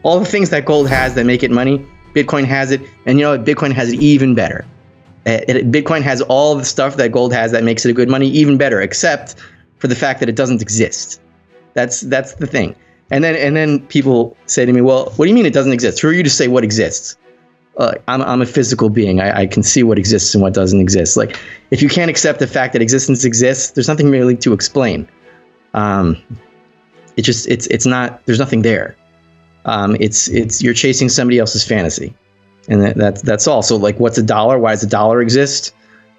All the things that gold has that make it money, Bitcoin has it. And you know what? Bitcoin has it even better. Bitcoin has all the stuff that gold has that makes it a good money even better, except for the fact that it doesn't exist. That's the thing. And then people say to me, well, what do you mean it doesn't exist? Who are you to say what exists? I'm a physical being. I can see what exists and what doesn't exist. Like, if you can't accept the fact that existence exists, there's nothing really to explain. It's not, there's nothing there. It's you're chasing somebody else's fantasy. And that's all. So, like, what's a dollar? Why does a dollar exist?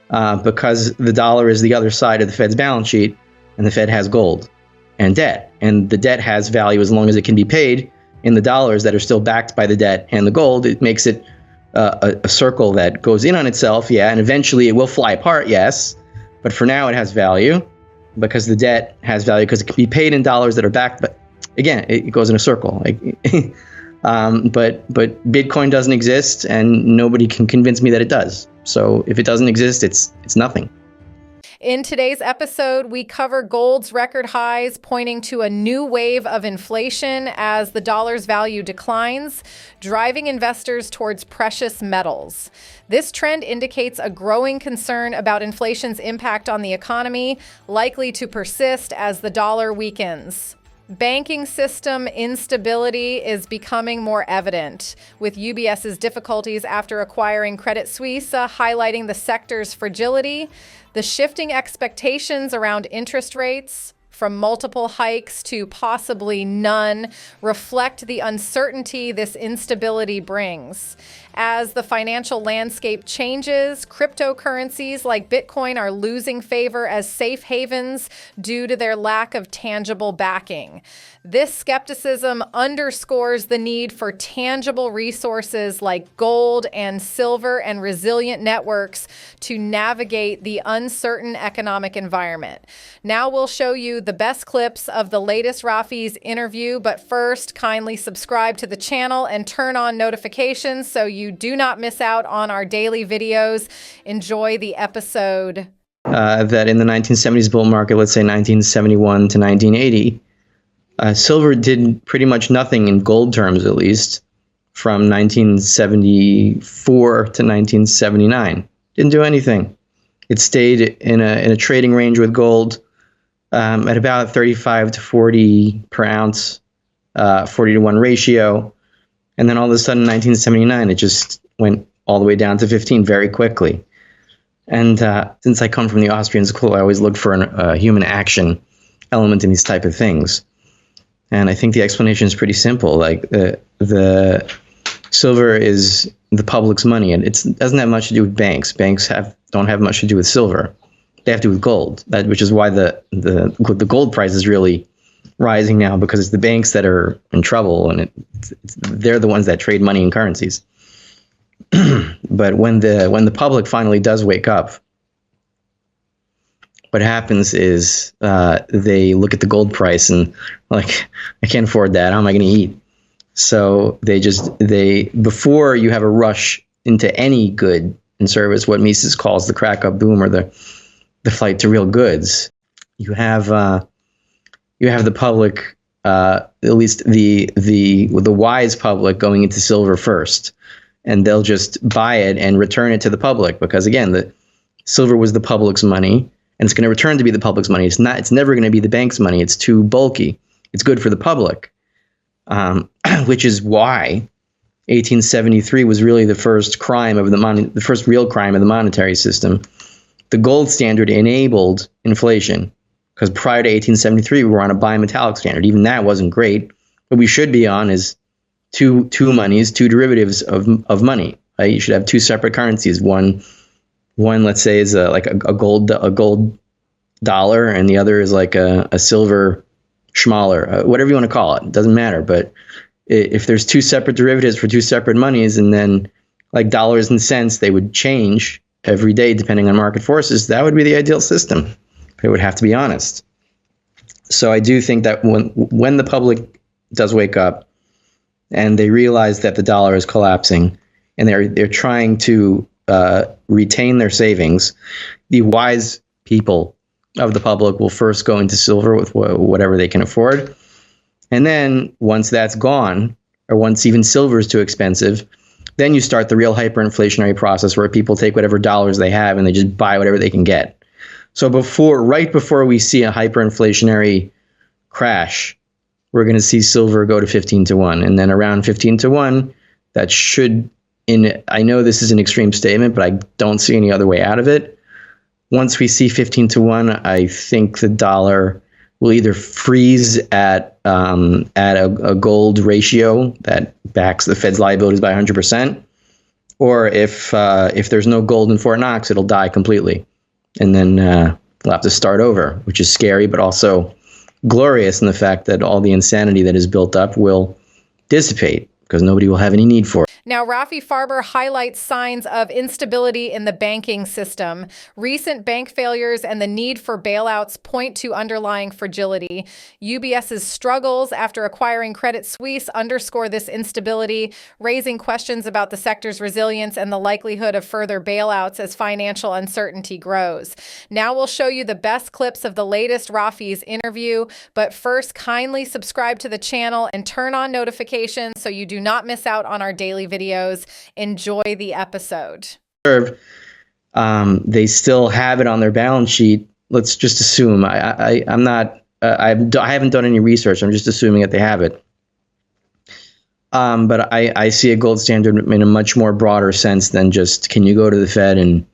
Because the dollar is the other side of the Fed's balance sheet, and the Fed has gold and debt. And the debt has value as long as it can be paid in the dollars that are still backed by the debt and the gold. It makes it a circle that goes in on itself, yeah, and eventually it will fly apart, yes. But for now, it has value because the debt has value because it can be paid in dollars that are backed. But again, it goes in a circle. Like, but Bitcoin doesn't exist, and nobody can convince me that it does. So if it doesn't exist, it's nothing. In today's episode, we cover gold's record highs, pointing to a new wave of inflation as the dollar's value declines, driving investors towards precious metals. This trend indicates a growing concern about inflation's impact on the economy, likely to persist as the dollar weakens. Banking system instability is becoming more evident, with UBS's difficulties after acquiring Credit Suisse highlighting the sector's fragility. The shifting expectations around interest rates, from multiple hikes to possibly none, reflect the uncertainty this instability brings. As the financial landscape changes, cryptocurrencies like Bitcoin are losing favor as safe havens due to their lack of tangible backing. This skepticism underscores the need for tangible resources like gold and silver and resilient networks to navigate the uncertain economic environment. Now we'll show you the best clips of the latest Rafi's interview, but first, kindly subscribe to the channel and turn on notifications so you do not miss out on our daily videos. Enjoy the episode. That in the 1970s bull market, let's say 1971 to 1980, silver did pretty much nothing in gold terms, at least, from 1974 to 1979. Didn't do anything. It stayed in a trading range with gold at about 35 to 40 per ounce, 40 to 1 ratio. And then all of a sudden, in 1979, it just went all the way down to 15 very quickly. And since I come from the Austrian school, I always look for a human action element in these type of things. And I think the explanation is pretty simple. Like the silver is the public's money, and it doesn't have much to do with banks. Banks don't have much to do with silver. They have to do with gold. Which is why the gold price is really rising now, because it's the banks that are in trouble, and they're the ones that trade money and currencies. But when the public finally does wake up, what happens is they look at the gold price and, like, I can't afford that. How am I going to eat? So before you have a rush into any good and service, what Mises calls the crack up boom, or the flight to real goods, you have the public, at least the wise public, going into silver first, and they'll just buy it and return it to the public, because again, the silver was the public's money, and it's going to return to be the public's money. It's never going to be the bank's money. It's too bulky. It's good for the public, which is why 1873 was really the first crime of the first real crime of the monetary system. The gold standard enabled inflation, because prior to 1873, we were on a bimetallic standard. Even that wasn't great. What we should be on is two monies, two derivatives of money. You should have two separate currencies. One, let's say, is like a gold dollar, and the other is like a silver schmaler, whatever you want to call it. It doesn't matter. But if there's two separate derivatives for two separate monies, and then like dollars and cents, they would change every day depending on market forces, that would be the ideal system. It would have to be honest. So I do think that when the public does wake up and they realize that the dollar is collapsing, and they're trying to retain their savings, the wise people of the public will first go into silver with whatever they can afford. And then once that's gone, or once even silver is too expensive, then you start the real hyperinflationary process where people take whatever dollars they have and they just buy whatever they can get. So right before we see a hyperinflationary crash, we're going to see silver go to 15 to 1. And then around 15 to 1, that should, I know this is an extreme statement, but I don't see any other way out of it. Once we see 15 to 1, I think the dollar will either freeze at a gold ratio that backs the Fed's liabilities by 100%, or if there's no gold in Fort Knox, it'll die completely. And then we'll have to start over, which is scary, but also glorious in the fact that all the insanity that is built up will dissipate because nobody will have any need for it. Now, Rafi Farber highlights signs of instability in the banking system. Recent bank failures and the need for bailouts point to underlying fragility. UBS's struggles after acquiring Credit Suisse underscore this instability, raising questions about the sector's resilience and the likelihood of further bailouts as financial uncertainty grows. Now we'll show you the best clips of the latest Rafi's interview, but first, kindly subscribe to the channel and turn on notifications so you do not miss out on our daily videos. Enjoy the episode. They still have it on their balance sheet. Let's just assume. I haven't done any research. I'm just assuming that they have it. But I see a gold standard in a much more broader sense than just, can you go to the Fed and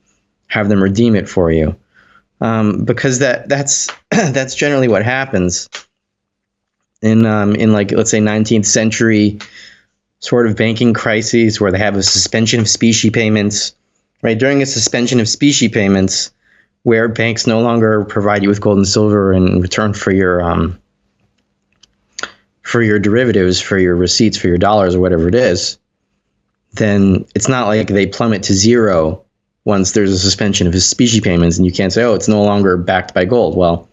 have them redeem it for you? Because that's that's generally what happens in like, let's say 19th century sort of banking crises where they have a suspension of specie payments, right? During a suspension of specie payments, where banks no longer provide you with gold and silver in return for your derivatives, for your receipts, for your dollars, or whatever it is, then it's not like they plummet to zero once there's a suspension of specie payments, and you can't say, oh, it's no longer backed by gold. Well,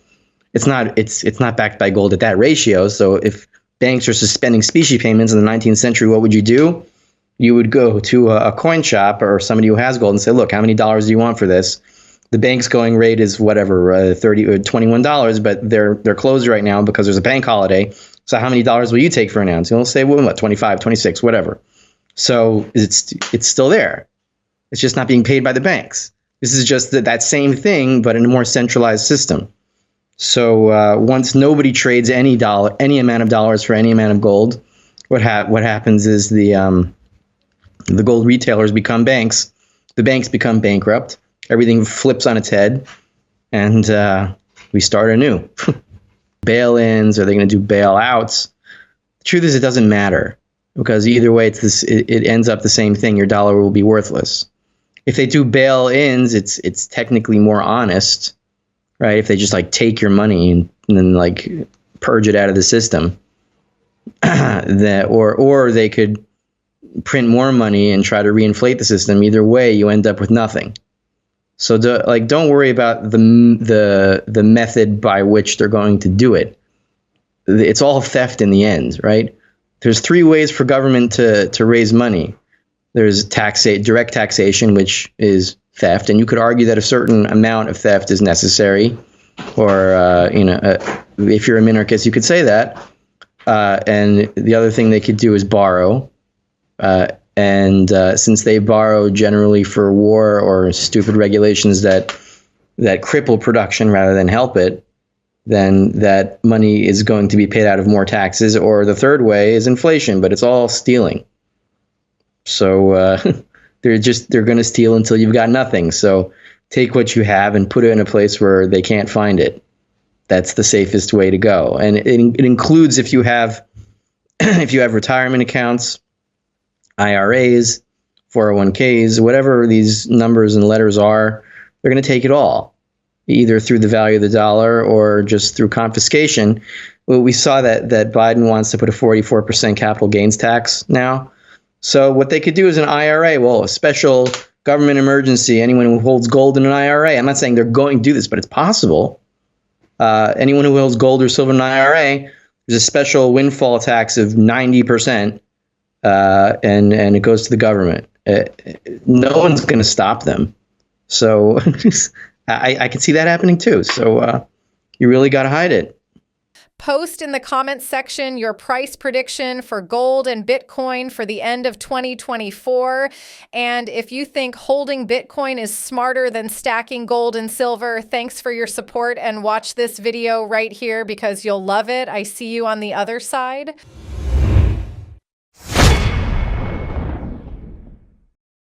it's not backed by gold at that ratio. So if banks are suspending specie payments in the 19th century, what would you do? You would go to a coin shop or somebody who has gold and say, look, how many dollars do you want for this? The bank's going rate is whatever, $30 or $21, but they're closed right now because there's a bank holiday. So how many dollars will you take for an ounce? And they'll say, well, what, 25, 26, whatever. So it's still there. It's just not being paid by the banks. This is just that same thing, but in a more centralized system. So once nobody trades any amount of dollars for any amount of gold, what happens is the gold retailers become banks. The banks become bankrupt. Everything flips on its head, and we start anew. Bail-ins, are they going to do bailouts? The truth is, it doesn't matter, because either way, it ends up the same thing. Your dollar will be worthless. If they do bail-ins, it's technically more honest. Right, if they just like take your money and then like purge it out of the system, or they could print more money and try to reinflate the system. Either way, you end up with nothing. So don't worry about the method by which they're going to do it. It's all theft in the end, right? There's three ways for government to raise money. There's direct taxation, which is theft, and you could argue that a certain amount of theft is necessary, or if you're a minarchist, you could say that. And the other thing they could do is borrow, and since they borrow generally for war or stupid regulations that cripple production rather than help it, then that money is going to be paid out of more taxes. Or the third way is inflation, but it's all stealing. So they're going to steal until you've got nothing. So take what you have and put it in a place where they can't find it. That's the safest way to go. And it includes if you have retirement accounts, IRAs, 401ks, whatever these numbers and letters are, they're going to take it all, either through the value of the dollar or just through confiscation. Well, we saw that Biden wants to put a 44% capital gains tax now. So what they could do is an IRA, well, a special government emergency, anyone who holds gold in an IRA. I'm not saying they're going to do this, but it's possible. Anyone who holds gold or silver in an IRA, there's a special windfall tax of 90%, and it goes to the government. No one's going to stop them. So I can see that happening too. So you really got to hide it. Post in the comments section your price prediction for gold and Bitcoin for the end of 2024. And if you think holding Bitcoin is smarter than stacking gold and silver, thanks for your support and watch this video right here because you'll love it. I see you on the other side.